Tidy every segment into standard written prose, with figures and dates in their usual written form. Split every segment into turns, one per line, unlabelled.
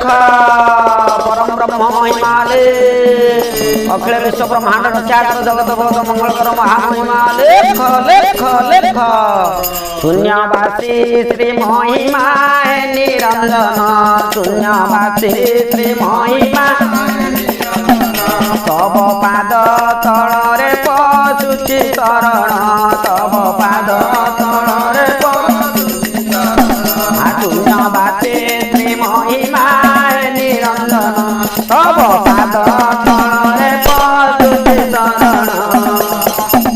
परम ब्रह्म महिमाले अखिल विश्व ब्रह्मांड रचयिता जगत बोध मंगलकर महामहिमा लेख लेख लेख शून्यवासी श्री महिमा निरंजन शून्यवासी श्री महिमा तब पाद तलरे पशुचि शरण तब पाद तलरे शून्यवासी श्री महिमा निरंजन तब पाद तलरे पशुचि शरण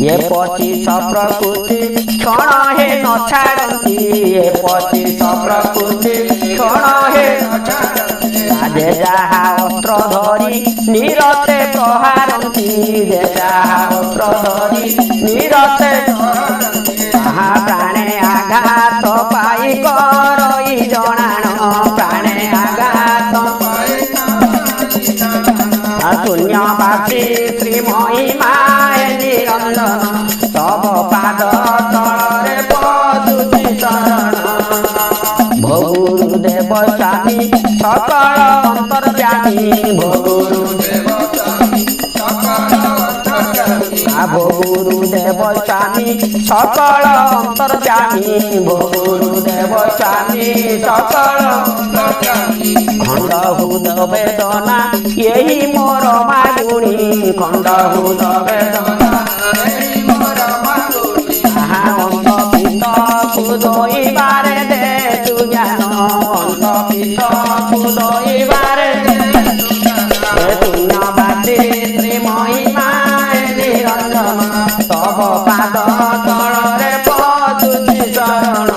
ये 25 प्रकृति क्षण हे न छाड़ती ये 25 प्रकृति क्षण हे जे जहा अस्त्र धरी निरते प्रहारती जे जहा अस्त्र धरी निरते ताहा प्राणे आघात पाई करई जणाण प्राणे आघात शून्यवासी श्री महिमा निरंजन तब पाद तलरे पशुचि शरण भगुरुदेव स्वामी सकल अंतर्यामी भगुरुदेव स्वामी सकल अंतर्यामी भगुरुदेव स्वामी सकल खंडहूत वेदना यही मोर मागुणी खंडहूत वेदना अंत पित कुदोइबारे दे तु ज्ञान अंत पित कुदोइबारे दे शून्यवासी श्री महिमा निरंजन तब पाद तलरे पशुचि शरण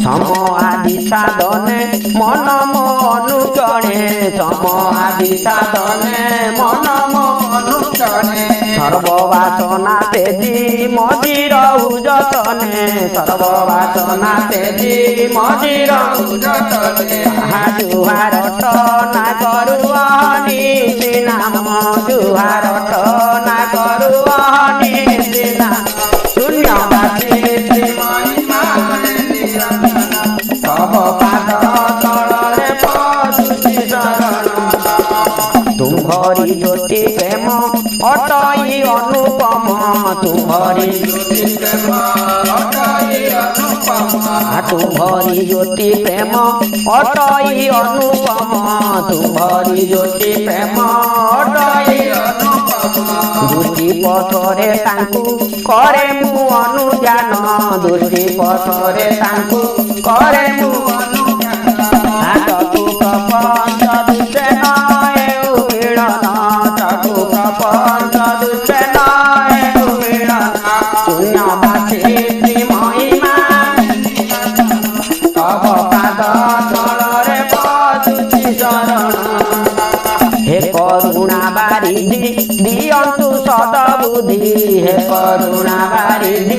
सम आदि साधने मन मनु जणे सम आदि साधने मन मनु जणे सर्ववासना तेजी मजिर जतने सर्ववासना तेजी मजिर जतने जुहार ना करुअनि नाम जुहार ना करुअनि नाम शून्यवासी श्री महिमा तब पाद तलरे पशुचि शरण तुम्हारी ज्योति प्रेम अटई अनुपम तुम्हारी ज्योति प्रेम अटई अनुपम तुम्हारी ज्योति प्रेम अटई अनुपम तुम्हारी ज्योति प्रेम अटई दुष्टि पथरे तांकु करे मु अनुजान दुष्टि पथरे तांकु करे मु अनुजान चतुर्थ पंच दुष्टेन मिलन चतुर्थ पंच दुष्टेन मिलन शून्यवासी श्री महिमा तब पाद तलरे पशुचि शरण हे करुणा बारिधि दियंतु सदबुद्धि हे करुणा बारिधि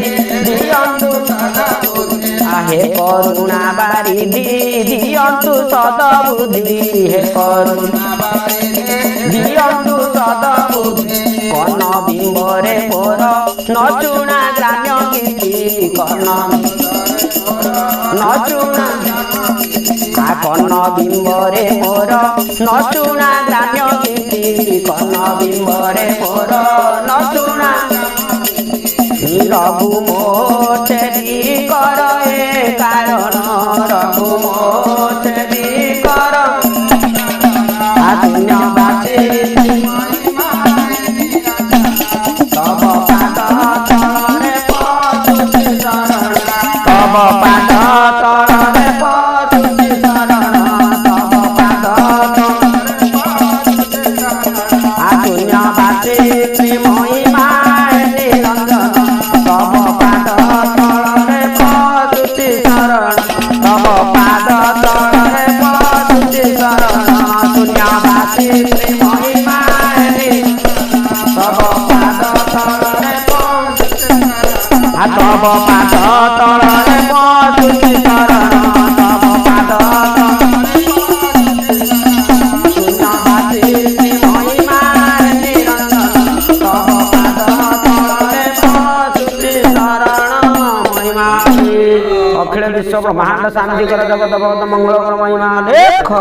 दियंतु सदबुद्धि हे करुणा बारिधि दियंतु सदबुद्धि हे करुणा बारिधि दियंतु सदबुद्धि कर्ण बिंबरे मोर नचुणा ग्राम्य गीति कर्ण नचुणा कर्ण बिंबरे मोर नचुणा ग्राम्य गीति कर्ण बिंबरे मोर नचुणा रघु मोचरी कर ए कारण रघु मोचरी कर शून्यवासी तब पाद तलरे पशुचि शरण तब पाद तलरे पशुचि शरण तब पाद शून्यवासी श्री महिमा निरंजन तब पाद तलरे पशुचि शरण तब पाद तलरे पशुचि शरण शून्यवासी श्री महिमा तब पाद तलरे तब पाद तलरे पशुचि शरण तब पाद शून्यवासी श्री महिमा निरंजन तब पाद तलरे पशुचि शरण महिमा अखिल विश्व ब्रह्मांड शांति कर जगत बहुत मंगल कर महिमा देख